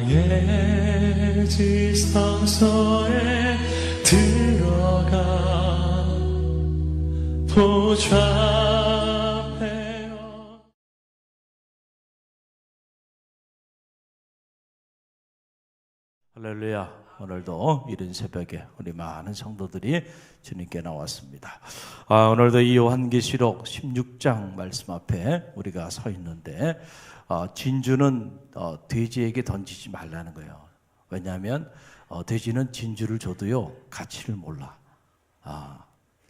왕의 지성소에 들어가 보좌 앞에요. 할렐루야. 오늘도 이른 새벽에 우리 많은 성도들이 주님께 나왔습니다. 오늘도 이 요한계시록 16장 말씀 앞에 우리가 서 있는데, 진주는 돼지에게 던지지 말라는 거예요. 왜냐하면 돼지는 진주를 줘도요 가치를 몰라.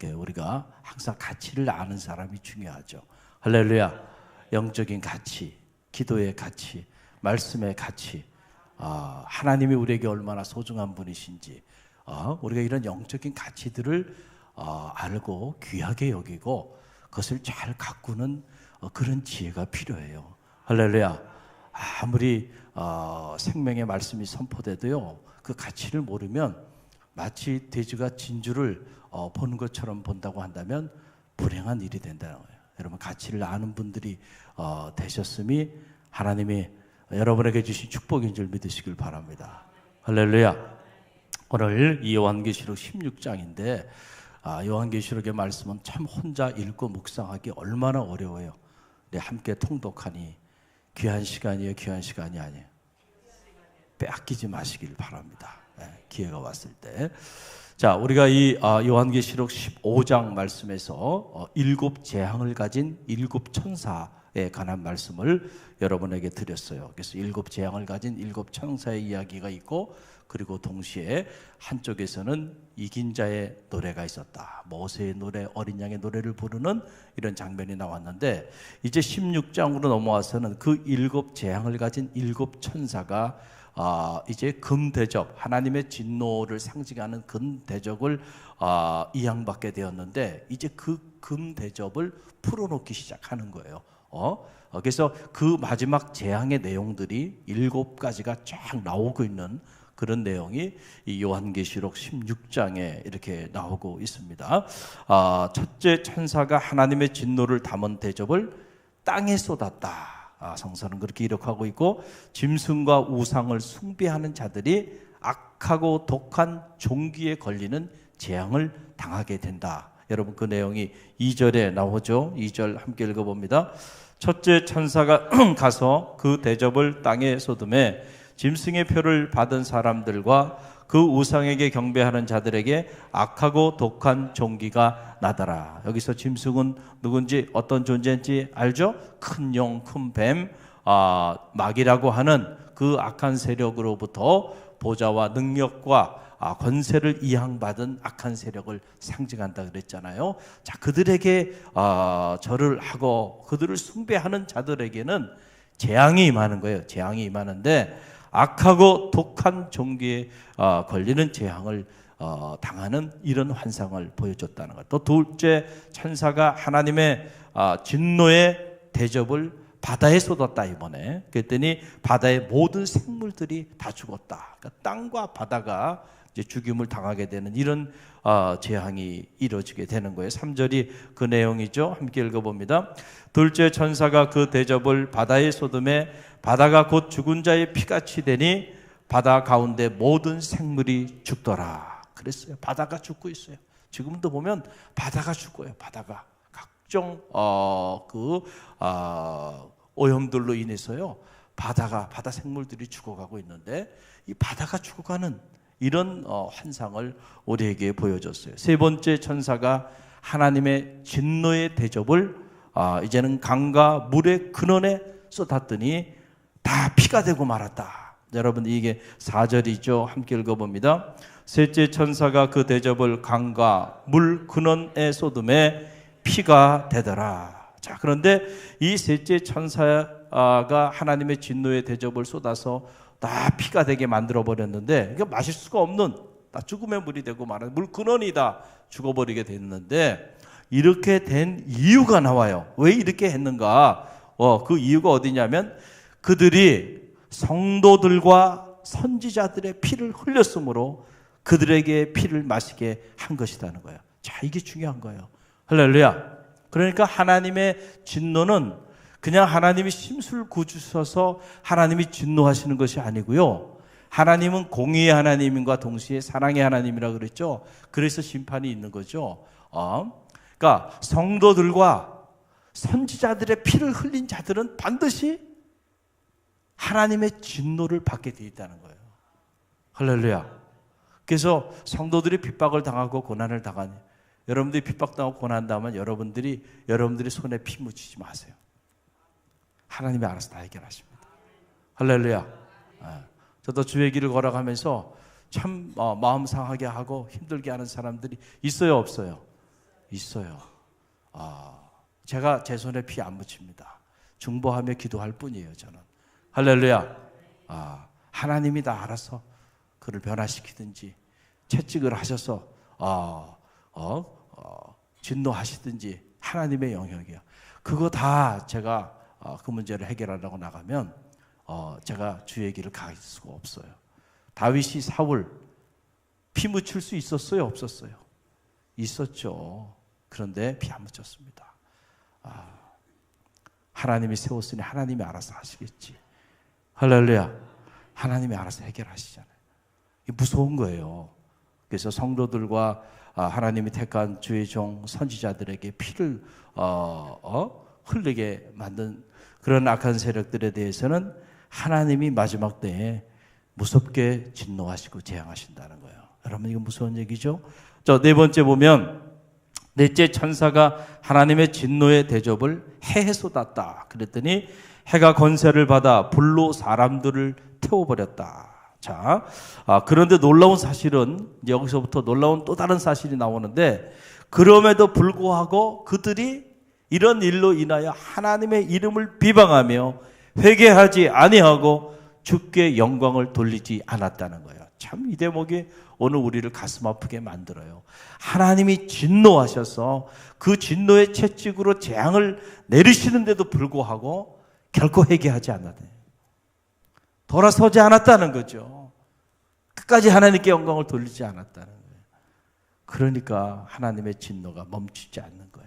우리가 항상 가치를 아는 사람이 중요하죠. 할렐루야. 영적인 가치, 기도의 가치, 말씀의 가치, 하나님이 우리에게 얼마나 소중한 분이신지, 우리가 이런 영적인 가치들을 알고 귀하게 여기고 그것을 잘 가꾸는 그런 지혜가 필요해요. 할렐루야. 아무리 생명의 말씀이 선포돼도요 그 가치를 모르면 마치 돼지가 진주를 보는 것처럼 본다고 한다면 불행한 일이 된다는 거예요. 여러분, 가치를 아는 분들이 되셨음이 하나님이 여러분에게 주신 축복인 줄 믿으시길 바랍니다. 할렐루야. 오늘 이 요한계시록 16장인데 요한계시록의 말씀은 참 혼자 읽고 묵상하기 얼마나 어려워요. 네, 함께 통독하니 귀한 시간이에요, 귀한 시간이 아니에요. 빼앗기지 마시길 바랍니다. 네, 기회가 왔을 때. 자, 우리가 이 요한계시록 15장 말씀에서 일곱 재앙을 가진 일곱 천사에 관한 말씀을 여러분에게 드렸어요. 그래서 일곱 재앙을 가진 일곱 천사의 이야기가 있고, 그리고 동시에 한쪽에서는 이긴 자의 노래가 있었다. 모세의 노래, 어린 양의 노래를 부르는 이런 장면이 나왔는데, 이제 16장으로 넘어와서는 그 일곱 재앙을 가진 일곱 천사가 이제 금대접, 하나님의 진노를 상징하는 금대접을 이양받게 되었는데, 이제 그 금대접을 풀어놓기 시작하는 거예요. 그래서 그 마지막 재앙의 내용들이 일곱 가지가 쫙 나오고 있는 그런 내용이 이 요한계시록 16장에 이렇게 나오고 있습니다. 첫째 천사가 하나님의 진노를 담은 대접을 땅에 쏟았다. 성서는 그렇게 기록하고 있고, 짐승과 우상을 숭배하는 자들이 악하고 독한 종기에 걸리는 재앙을 당하게 된다. 여러분, 그 내용이 2절에 나오죠. 2절 함께 읽어봅니다. 첫째 천사가 가서 그 대접을 땅에 쏟음에 짐승의 표를 받은 사람들과 그 우상에게 경배하는 자들에게 악하고 독한 종기가 나더라. 여기서 짐승은 누군지, 어떤 존재인지 알죠? 큰 용, 큰 뱀, 마귀라고 하는 그 악한 세력으로부터 보좌와 능력과 권세를 이양받은 악한 세력을 상징한다 그랬잖아요. 자, 그들에게 절을 하고 그들을 숭배하는 자들에게는 재앙이 임하는 거예요. 재앙이 임하는데, 악하고 독한 종기에 걸리는 재앙을 당하는 이런 환상을 보여줬다는 것. 또 둘째 천사가 하나님의 진노의 대접을 바다에 쏟았다. 이번에 그랬더니 바다의 모든 생물들이 다 죽었다. 그러니까 땅과 바다가 이제 죽임을 당하게 되는 이런 재앙이 이루어지게 되는 거예요. 3절이 그 내용이죠. 함께 읽어봅니다. 둘째 천사가 그 대접을 바다에 쏟음에 바다가 곧 죽은 자의 피같이 되니 바다 가운데 모든 생물이 죽더라. 그랬어요. 바다가 죽고 있어요. 지금도 보면 바다가 죽어요. 바다가 각종 오염들로 인해서요, 바다 생물들이 죽어가고 있는데, 이 바다가 죽어가는 이런 환상을 우리에게 보여줬어요. 세 번째 천사가 하나님의 진노의 대접을 이제는 강과 물의 근원에 쏟았더니 다 피가 되고 말았다. 여러분, 이게 4절이죠. 함께 읽어봅니다. 셋째 천사가 그 대접을 강과 물 근원에 쏟음에 피가 되더라. 자, 그런데 이 셋째 천사가 하나님의 진노의 대접을 쏟아서 다 피가 되게 만들어 버렸는데, 이게 마실 수가 없는 다 죽음의 물이 되고 말하는 물 근원이 다 죽어버리게 됐는데, 이렇게 된 이유가 나와요. 왜 이렇게 했는가? 그 이유가 어디냐면, 그들이 성도들과 선지자들의 피를 흘렸으므로 그들에게 피를 마시게 한 것이라는 거예요. 자, 이게 중요한 거예요. 할렐루야. 그러니까 하나님의 진노는 그냥 하나님이 심술구주셔서 하나님이 진노하시는 것이 아니고요. 하나님은 공의의 하나님과 동시에 사랑의 하나님이라고 그랬죠. 그래서 심판이 있는 거죠. 그러니까 성도들과 선지자들의 피를 흘린 자들은 반드시 하나님의 진노를 받게 되어 있다는 거예요. 할렐루야. 그래서 성도들이 핍박을 당하고 고난을 당하니, 여러분들이 핍박당하고 고난당하면 여러분들이 손에 피 묻히지 마세요. 하나님이 알아서 다 해결하십니다. 할렐루야. 저도 주의 길을 걸어가면서 참 마음 상하게 하고 힘들게 하는 사람들이 있어요, 없어요? 있어요. 제가 제 손에 피 안 묻힙니다. 중보하며 기도할 뿐이에요, 저는. 할렐루야. 하나님이 다 알아서 그를 변화시키든지 채찍을 하셔서 진노하시든지 하나님의 영역이야. 그거 다 제가 그 문제를 해결하려고 나가면 제가 주의 길을 갈 수가 없어요. 다윗이 사울 피 묻힐 수 있었어요, 없었어요? 있었죠. 그런데 피 안 묻혔습니다. 하나님이 세웠으니 하나님이 알아서 하시겠지. 할렐루야. 하나님이 알아서 해결하시잖아요. 이게 무서운 거예요. 그래서 성도들과 하나님이 택한 주의 종 선지자들에게 피를 흘리게 만든 그런 악한 세력들에 대해서는 하나님이 마지막 때에 무섭게 진노하시고 재앙하신다는 거예요. 여러분, 이거 무서운 얘기죠? 네 번째 보면, 넷째 천사가 하나님의 진노의 대접을 해에 쏟았다. 그랬더니 해가 권세를 받아 불로 사람들을 태워버렸다. 자, 그런데 놀라운 사실은, 여기서부터 놀라운 또 다른 사실이 나오는데, 그럼에도 불구하고 그들이 이런 일로 인하여 하나님의 이름을 비방하며 회개하지 아니하고 주께 영광을 돌리지 않았다는 거예요. 참 이 대목이 오늘 우리를 가슴 아프게 만들어요. 하나님이 진노하셔서 그 진노의 채찍으로 재앙을 내리시는데도 불구하고 결코 회개하지 않았대요. 돌아서지 않았다는 거죠. 끝까지 하나님께 영광을 돌리지 않았다는 거예요. 그러니까 하나님의 진노가 멈추지 않는 거예요.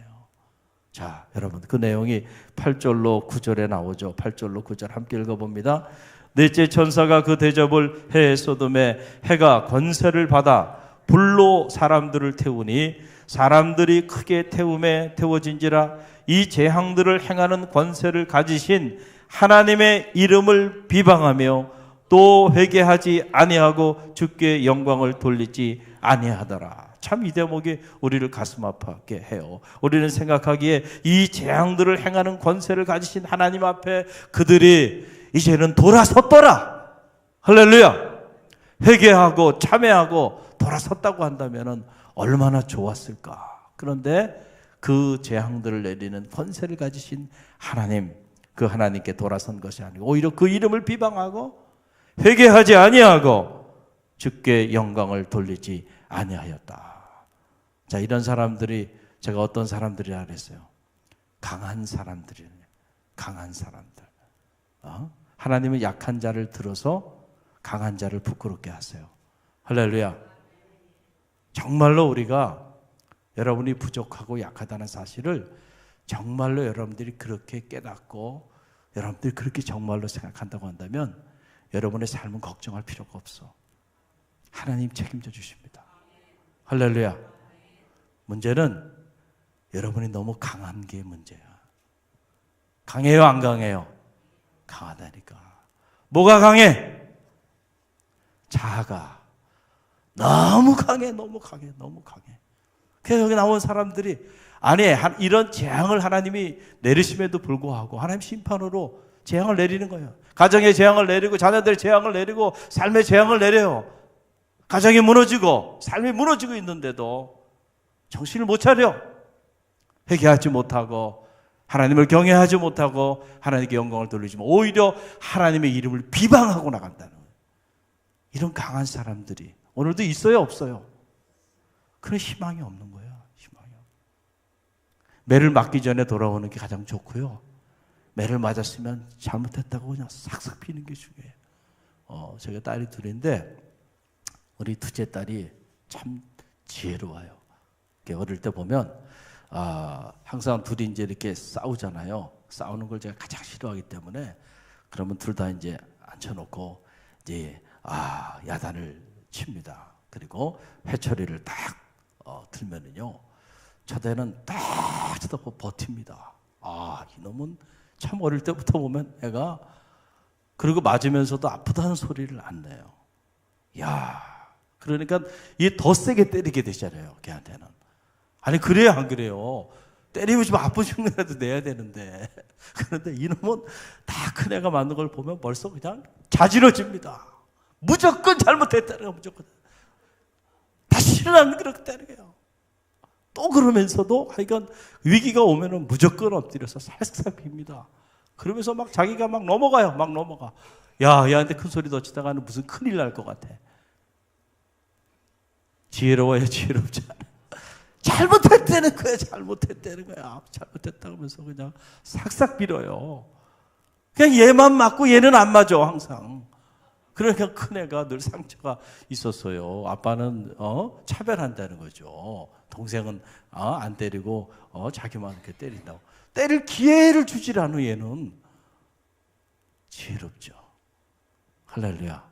자, 여러분, 그 내용이 8절로 9절에 나오죠. 8절로 9절 함께 읽어봅니다. 넷째 천사가 그 대접을 해 소돔에 해가 권세를 받아 불로 사람들을 태우니 사람들이 크게 태움에 태워진지라. 이 재앙들을 행하는 권세를 가지신 하나님의 이름을 비방하며 또 회개하지 아니하고 주께 영광을 돌리지 아니하더라. 참 이 대목이 우리를 가슴 아프게 해요. 우리는 생각하기에 이 재앙들을 행하는 권세를 가지신 하나님 앞에 그들이 이제는 돌아섰더라. 할렐루야. 회개하고 참회하고 돌아섰다고 한다면 얼마나 좋았을까. 그런데 그 재앙들을 내리는 권세를 가지신 하나님, 그 하나님께 돌아선 것이 아니고 오히려 그 이름을 비방하고 회개하지 아니하고 주께 영광을 돌리지 아니하였다. 자, 이런 사람들이, 제가 어떤 사람들이라 그랬어요? 강한 사람들이에요. 강한 사람들. 하나님은 약한 자를 들어서 강한 자를 부끄럽게 하세요. 할렐루야. 정말로 우리가 여러분이 부족하고 약하다는 사실을 정말로 여러분들이 그렇게 깨닫고 여러분들이 그렇게 정말로 생각한다고 한다면 여러분의 삶은 걱정할 필요가 없어. 하나님 책임져 주십니다. 할렐루야. 문제는 여러분이 너무 강한 게 문제야. 강해요, 안 강해요? 강하다니까. 뭐가 강해? 자아가 너무 강해, 너무 강해, 너무 강해. 그래서 여기 나온 사람들이, 아니, 이런 재앙을 하나님이 내리심에도 불구하고 하나님 심판으로 재앙을 내리는 거예요. 가정의 재앙을 내리고 자녀들의 재앙을 내리고 삶의 재앙을 내려요. 가정이 무너지고 삶이 무너지고 있는데도 정신을 못 차려. 회개하지 못하고 하나님을 경외하지 못하고 하나님께 영광을 돌리지만 오히려 하나님의 이름을 비방하고 나간다는 거예요. 이런 강한 사람들이 오늘도 있어요, 없어요? 그런 희망이 없는 거예요. 희망이. 매를 맞기 전에 돌아오는 게 가장 좋고요. 매를 맞았으면 잘못했다고 그냥 싹싹 피는 게 중요해요. 제가 딸이 둘인데 우리 둘째 딸이 참 지혜로워요. 어릴 때 보면 항상 둘이 이제 이렇게 싸우잖아요. 싸우는 걸 제가 가장 싫어하기 때문에 그러면 둘 다 이제 앉혀놓고 이제 야단을 칩니다. 그리고 회초리를 딱 들면은요, 저대는 딱 쳐다보고 버팁니다. 이놈은 참 어릴 때부터 보면 애가 그리고 맞으면서도 아프다는 소리를 안 내요. 그러니까 이게 더 세게 때리게 되잖아요, 걔한테는. 아니, 그래요, 안 그래요? 때리면 좀 아픈 흉내라도 내야 되는데. 그런데 이놈은 다 큰 애가 맞는 걸 보면 벌써 그냥 자지러집니다. 무조건 잘못했다는 거, 무조건. 다시는 안 그렇게 때려요. 또 그러면서도 하여간 위기가 오면은 무조건 엎드려서 살살 빕니다. 그러면서 막 자기가 막 넘어가요. 막 넘어가. 얘한테 큰 소리 더 치다가는 무슨 큰일 날 것 같아. 지혜로워야 지혜롭지 않아. 잘못했다는 거야, 잘못했다는 거야. 잘못했다고 하면서 그냥 싹싹 빌어요. 그냥 얘만 맞고 얘는 안 맞아, 항상. 그러니까 큰애가 늘 상처가 있었어요. 아빠는 차별한다는 거죠. 동생은 안 때리고 자기만 이렇게 때린다고. 때릴 기회를 주질 않아. 얘는 지혜롭죠. 할렐루야.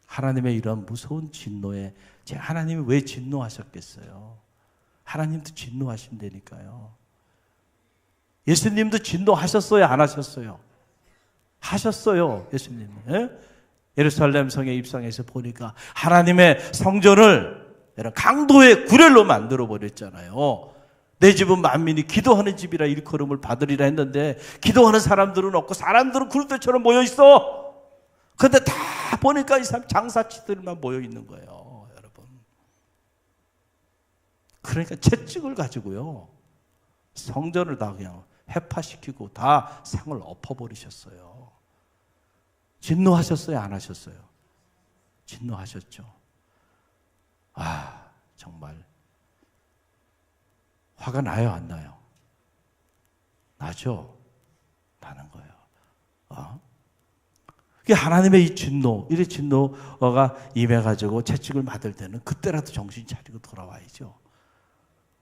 하나님의 이런 무서운 진노에 하나님이 왜 진노하셨겠어요? 하나님도 진노하신다니까요. 예수님도 진노하셨어요, 안 하셨어요? 하셨어요, 예수님은. 예? 예루살렘 성에 입성해서 보니까 하나님의 성전을 강도의 구렬로 만들어 버렸잖아요. 내 집은 만민이 기도하는 집이라 일컬음을 받으리라 했는데 기도하는 사람들은 없고 사람들은 굴대처럼 모여 있어. 그런데 다 보니까 이 사람 장사치들만 모여 있는 거예요, 여러분. 그러니까 채찍을 가지고요, 성전을 다 그냥 해파시키고 다 상을 엎어버리셨어요. 진노하셨어요, 안 하셨어요? 진노하셨죠. 정말 화가 나요, 안 나요? 나죠? 나는 거예요. 그게 하나님의 이 진노, 이 진노가 임해가지고 채찍을 맞을 때는 그때라도 정신 차리고 돌아와야죠.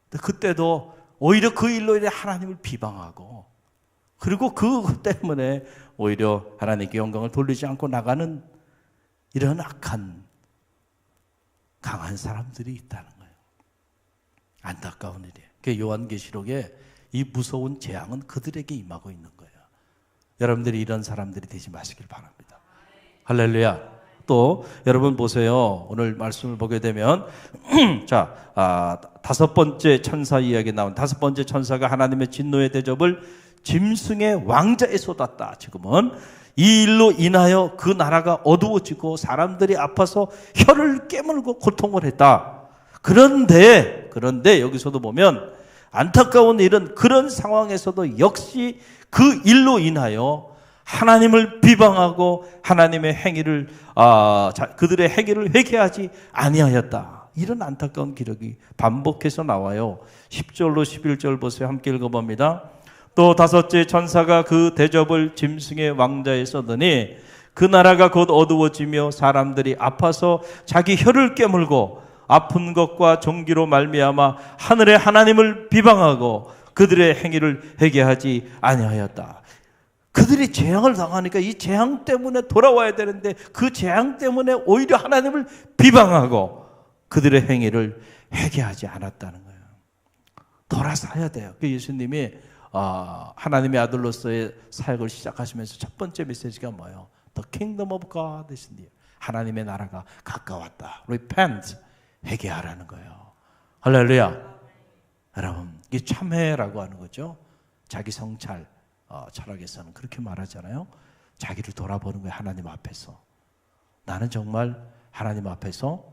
근데 그때도 오히려 그 일로 인해 하나님을 비방하고, 그리고 그 때문에 오히려 하나님께 영광을 돌리지 않고 나가는 이런 악한, 강한 사람들이 있다는 거예요. 안타까운 일이에요. 그 요한계시록에 이 무서운 재앙은 그들에게 임하고 있는 거예요. 여러분들이 이런 사람들이 되지 마시길 바랍니다. 할렐루야. 또 여러분 보세요. 오늘 말씀을 보게 되면 다섯 번째 천사 이야기 나온 다섯 번째 천사가 하나님의 진노의 대접을 짐승의 왕자에 쏟았다. 지금은 이 일로 인하여 그 나라가 어두워지고 사람들이 아파서 혀를 깨물고 고통을 했다. 그런데 여기서도 보면 안타까운 일은 그런 상황에서도 역시 그 일로 인하여 하나님을 비방하고 하나님의 행위를 그들의 행위를 회개하지 아니하였다. 이런 안타까운 기록이 반복해서 나와요. 10절로 11절 보세요. 함께 읽어봅니다. 또 다섯째 천사가 그 대접을 짐승의 왕자에 쏟으니 그 나라가 곧 어두워지며 사람들이 아파서 자기 혀를 깨물고 아픈 것과 종기로 말미암아 하늘의 하나님을 비방하고 그들의 행위를 회개하지 아니하였다. 그들이 재앙을 당하니까 이 재앙 때문에 돌아와야 되는데 그 재앙 때문에 오히려 하나님을 비방하고 그들의 행위를 회개하지 않았다는 거예요. 돌아서야 돼요. 그 예수님이 하나님의 아들로서의 사역을 시작하시면서 첫 번째 메시지가 뭐예요? The kingdom of God is near. 하나님의 나라가 가까웠다. Repent. 회개하라는 거예요. 할렐루야. 여러분, 이게 참회라고 하는 거죠. 자기 성찰, 철학에서는 그렇게 말하잖아요. 자기를 돌아보는 거예요. 하나님 앞에서. 나는 정말 하나님 앞에서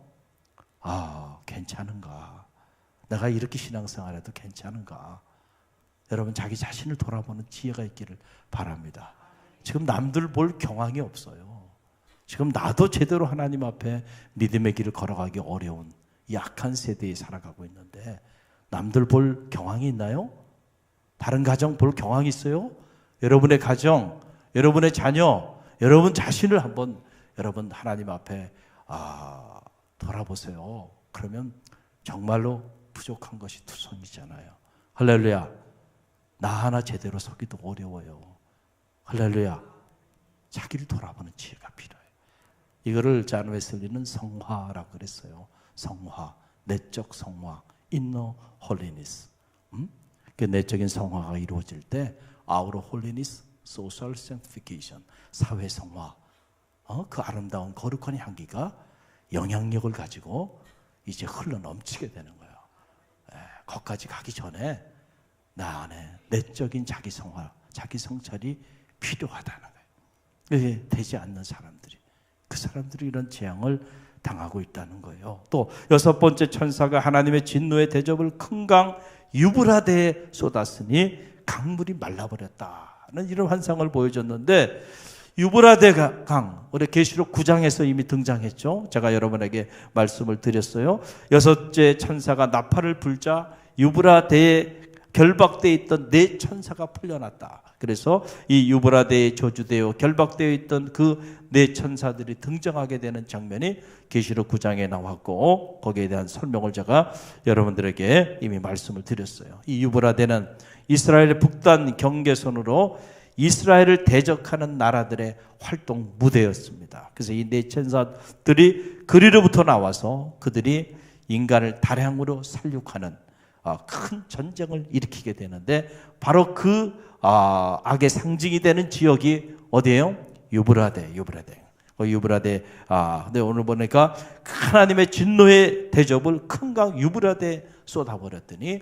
괜찮은가? 내가 이렇게 신앙생활해도 괜찮은가? 여러분, 자기 자신을 돌아보는 지혜가 있기를 바랍니다. 지금 남들 볼 경황이 없어요. 지금 나도 제대로 하나님 앞에 믿음의 길을 걸어가기 어려운 약한 세대에 살아가고 있는데 남들 볼 경황이 있나요? 다른 가정 볼 경황이 있어요? 여러분의 가정, 여러분의 자녀, 여러분 자신을 한번 여러분 하나님 앞에 돌아보세요. 그러면 정말로 부족한 것이 투성이잖아요. 할렐루야. 나 하나 제대로 서기도 어려워요. 할렐루야. 자기를 돌아보는 지혜가 필요해요. 이거를 존 웨슬리는 성화라고 그랬어요. 성화, 내적 성화, inner holiness. 그 내적인 성화가 이루어질 때 outer holiness, social sanctification, 사회 성화, 그 아름다운 거룩한 향기가 영향력을 가지고 이제 흘러 넘치게 되는 거예요. 거기까지 가기 전에 나 안에 내적인 자기 성화, 자기 성찰이 필요하다는 거예요. 그게 되지 않는 사람들이, 그 사람들이 이런 재앙을 당하고 있다는 거예요. 또 여섯 번째, 천사가 하나님의 진노의 대접을 큰 강 유브라데에 쏟았으니 강물이 말라버렸다는 이런 환상을 보여줬는데, 유브라데 강, 우리 계시록 9장에서 이미 등장했죠. 제가 여러분에게 말씀을 드렸어요. 여섯째 천사가 나팔을 불자 유브라데에 결박되어 있던 네 천사가 풀려났다. 그래서 이 유브라데에 저주되어 결박되어 있던 그 네 천사들이 등장하게 되는 장면이 계시록 9장에 나왔고, 거기에 대한 설명을 제가 여러분들에게 이미 말씀을 드렸어요. 이 유브라데는 이스라엘의 북단 경계선으로 이스라엘을 대적하는 나라들의 활동 무대였습니다. 그래서 이 네 천사들이 그리로부터 나와서 그들이 인간을 다량으로 살육하는 큰 전쟁을 일으키게 되는데, 바로 그 악의 상징이 되는 지역이 어디예요? 유브라데. 근데 오늘 보니까 하나님의 진노의 대접을 큰 강 유브라데에 쏟아버렸더니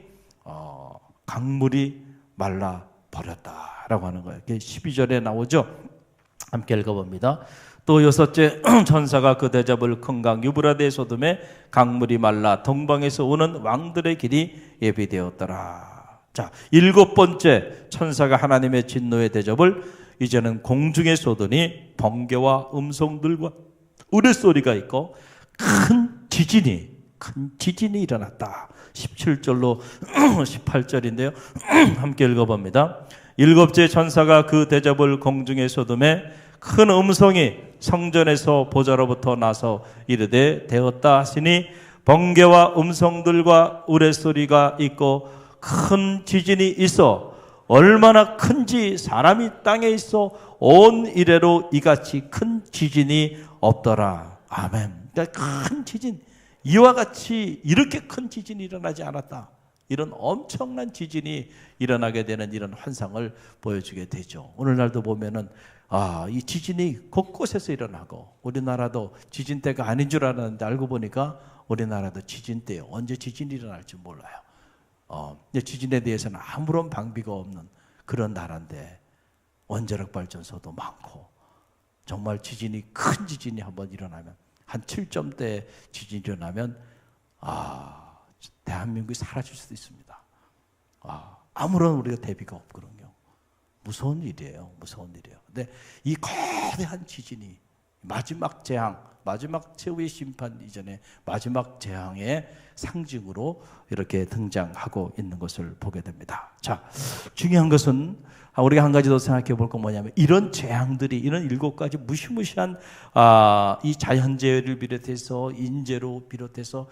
강물이 말라 버렸다라고 하는 거예요. 12절에 나오죠. 함께 읽어봅니다. 또 여섯째 천사가 그 대접을 큰 강 유브라데에 쏟음에 강물이 말라 동방에서 오는 왕들의 길이 예비되었더라. 자, 일곱 번째 천사가 하나님의 진노의 대접을 이제는 공중에 쏟으니 번개와 음성들과 우레소리가 있고 큰 지진이 일어났다. 17절로 18절인데요. 함께 읽어봅니다. 일곱째 천사가 그 대접을 공중에 쏟음에 큰 음성이 성전에서 보좌로부터 나서 이르되 되었다 하시니 번개와 음성들과 우레소리가 있고 큰 지진이 있어 얼마나 큰지 사람이 땅에 있어 온 이래로 이같이 큰 지진이 없더라. 아멘. 그러니까 큰 지진, 이와 같이 이렇게 큰 지진이 일어나지 않았다. 이런 엄청난 지진이 일어나게 되는 이런 환상을 보여주게 되죠. 오늘날도 보면은 이 지진이 곳곳에서 일어나고, 우리나라도 지진대가 아닌 줄 알았는데 알고 보니까 우리나라도 지진대예요. 언제 지진이 일어날지 몰라요. 지진에 대해서는 아무런 방비가 없는 그런 나라인데 원자력 발전소도 많고, 정말 지진이 큰 지진이 한번 일어나면, 한 7점대 지진이 일어나면 대한민국이 사라질 수도 있습니다. 아무런 우리가 대비가 없거든요. 무서운 일이에요. 근데 이 거대한 지진이 마지막 재앙, 마지막 최후의 심판 이전에 마지막 재앙의 상징으로 이렇게 등장하고 있는 것을 보게 됩니다. 자, 중요한 것은 우리가 한 가지 더 생각해 볼 건 뭐냐면, 이런 재앙들이, 이런 7가지 무시무시한 이 자연재해를 비롯해서 인재로 비롯해서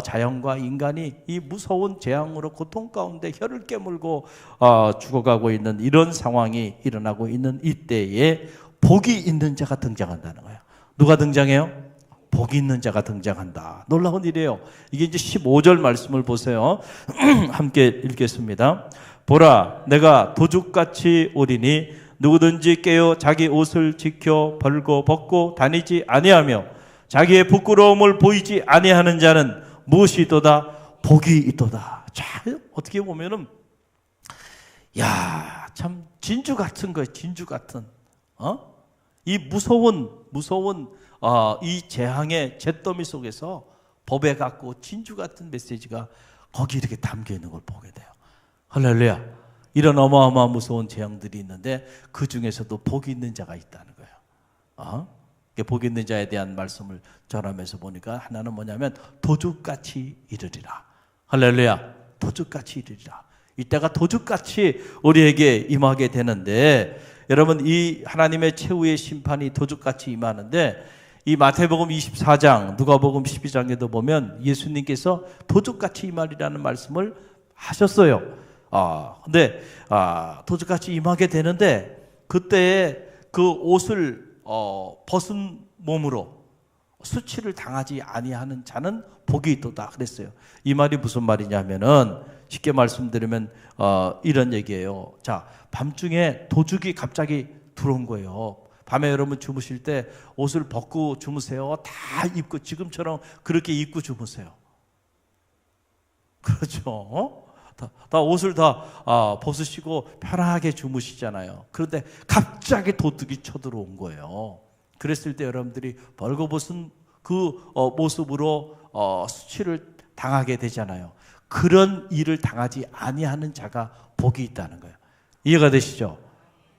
자연과 인간이 이 무서운 재앙으로 고통 가운데 혀를 깨물고 죽어가고 있는 이런 상황이 일어나고 있는 이때에 복이 있는 자가 등장한다는 거예요. 누가 등장해요? 복이 있는 자가 등장한다. 놀라운 일이에요. 이게 이제 15절 말씀을 보세요. 함께 읽겠습니다. 보라, 내가 도둑같이 오리니 누구든지 깨어 자기 옷을 지켜 벌고 벗고 다니지 아니하며 자기의 부끄러움을 보이지 아니하는 자는 무엇이도다? 복이 있도다. 자, 어떻게 보면은 참 진주 같은 거예요. 진주 같은 이 무서운 이 재앙의 잿더미 속에서 법에 갖고 진주 같은 메시지가 거기 이렇게 담겨 있는 걸 보게 돼요. 할렐루야. 이런 어마어마한 무서운 재앙들이 있는데 그 중에서도 복이 있는 자가 있다는 거예요. 복 있는 자에 대한 말씀을 전하면서 보니까 하나는 뭐냐면 도둑같이 이르리라. 할렐루야. 도둑같이 이르리라. 이때가 도둑같이 우리에게 임하게 되는데, 여러분, 이 하나님의 최후의 심판이 도둑같이 임하는데, 이 마태복음 24장, 누가복음 12장에도 보면 예수님께서 도둑같이 임하리라는 말씀을 하셨어요. 근데 도적같이 임하게 되는데 그때에 그 옷을 벗은 몸으로 수치를 당하지 아니하는 자는 복이 있도다 그랬어요. 이 말이 무슨 말이냐면은 쉽게 말씀드리면 이런 얘기예요. 자, 밤중에 도둑이 갑자기 들어온 거예요. 밤에 여러분 주무실 때 옷을 벗고 주무세요? 다 입고 지금처럼 그렇게 입고 주무세요? 그렇죠? 다 옷을 다 벗으시고 편하게 주무시잖아요. 그런데 갑자기 도둑이 쳐들어온 거예요. 그랬을 때 여러분들이 벌거벗은 그 모습으로 수치를 당하게 되잖아요. 그런 일을 당하지 아니하는 자가 복이 있다는 거예요. 이해가 되시죠?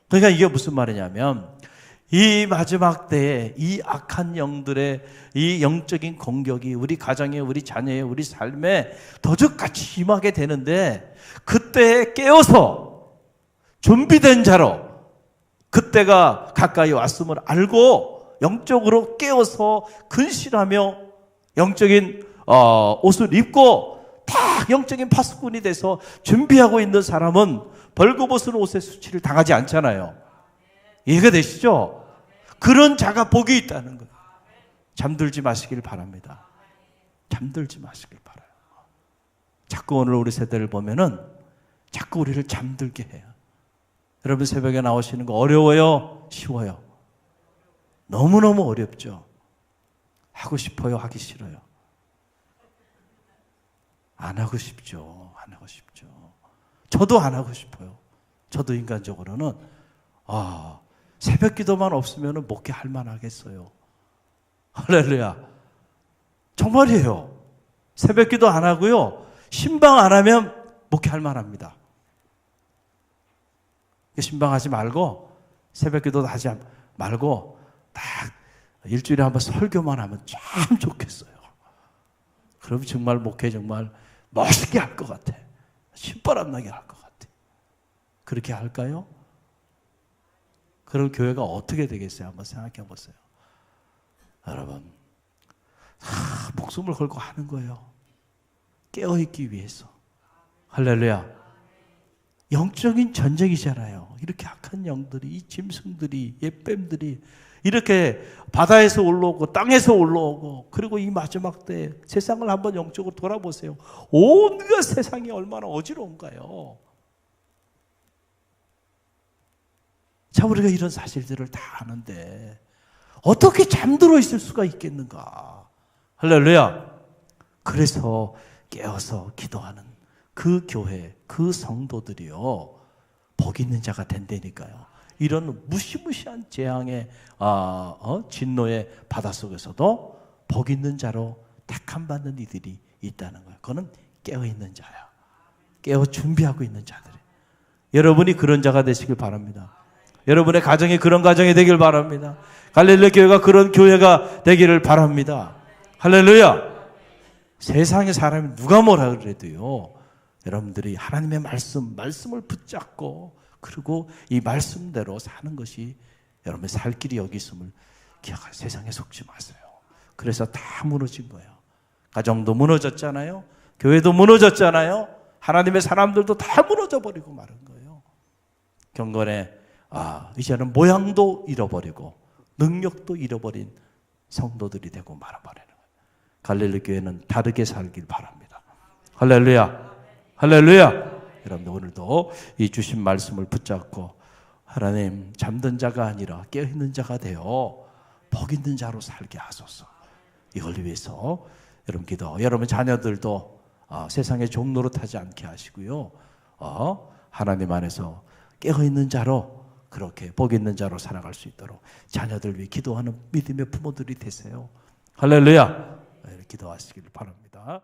그러니까 이게 무슨 말이냐면 이 마지막 때에 이 악한 영들의 이 영적인 공격이 우리 가정에, 우리 자녀에, 우리 삶에 도적같이 임하게 되는데 그때에 깨어서 준비된 자로 그때가 가까이 왔음을 알고 영적으로 깨어서 근신하며 영적인 옷을 입고 다 영적인 파수꾼이 돼서 준비하고 있는 사람은 벌거벗은 옷의 수치를 당하지 않잖아요. 이해가 되시죠? 그런 자가 복이 있다는 거예요. 잠들지 마시길 바랍니다. 잠들지 마시길 바라요. 자꾸 오늘 우리 세대를 보면은 자꾸 우리를 잠들게 해요. 여러분 새벽에 나오시는 거 어려워요? 쉬워요? 너무너무 어렵죠. 하고 싶어요? 하기 싫어요? 안 하고 싶죠. 안 하고 싶죠. 저도 안 하고 싶어요. 저도 인간적으로는 새벽 기도만 없으면 목회할 만하겠어요. 할렐루야. 정말이에요. 새벽 기도 안 하고요. 신방 안 하면 목회할 만합니다. 신방하지 말고 새벽 기도도 하지 말고 딱 일주일에 한번 설교만 하면 참 좋겠어요. 그럼 정말 목회 정말 멋있게 할 것 같아. 신바람 나게 할 것 같아. 그렇게 할까요? 그럼 교회가 어떻게 되겠어요? 한번 생각해 보세요. 여러분, 목숨을 걸고 하는 거예요. 깨어있기 위해서. 할렐루야. 영적인 전쟁이잖아요. 이렇게 악한 영들이, 이 짐승들이, 옛뱀들이 이렇게 바다에서 올라오고 땅에서 올라오고, 그리고 이 마지막 때 세상을 한번 영적으로 돌아보세요. 온갖 세상이 얼마나 어지러운가요. 자, 우리가 이런 사실들을 다 아는데 어떻게 잠들어 있을 수가 있겠는가. 할렐루야. 그래서 깨어서 기도하는 그 교회, 그 성도들이요, 복 있는 자가 된다니까요. 이런 무시무시한 재앙의 진노의 바닷속에서도 복 있는 자로 택함받는 이들이 있다는 거예요. 그거는 깨어있는 자야. 깨어 준비하고 있는 자들이에요. 여러분이 그런 자가 되시길 바랍니다. 여러분의 가정이 그런 가정이 되길 바랍니다. 갈릴리 교회가 그런 교회가 되기를 바랍니다. 할렐루야. 세상의 사람이 누가 뭐라 그래도요, 여러분들이 하나님의 말씀을 붙잡고 그리고 이 말씀대로 사는 것이 여러분의 살 길이 여기 있음을 기억하세요. 세상에 속지 마세요. 그래서 다 무너진 거예요. 가정도 무너졌잖아요. 교회도 무너졌잖아요. 하나님의 사람들도 다 무너져 버리고 마른 거예요. 경건에 이제는 모양도 잃어버리고 능력도 잃어버린 성도들이 되고 말아버리는 거예요. 갈릴리 교회는 다르게 살길 바랍니다. 할렐루야. 할렐루야. 여러분들 오늘도 이 주신 말씀을 붙잡고 하나님, 잠든 자가 아니라 깨어있는 자가 되어 복 있는 자로 살게 하소서. 이걸 위해서 여러분 기도, 여러분 자녀들도 세상의 종로로 타지 않게 하시고요, 하나님 안에서 깨어있는 자로, 그렇게 복 있는 자로 살아갈 수 있도록 자녀들 위해 기도하는 믿음의 부모들이 되세요. 할렐루야. 기도하시길 바랍니다.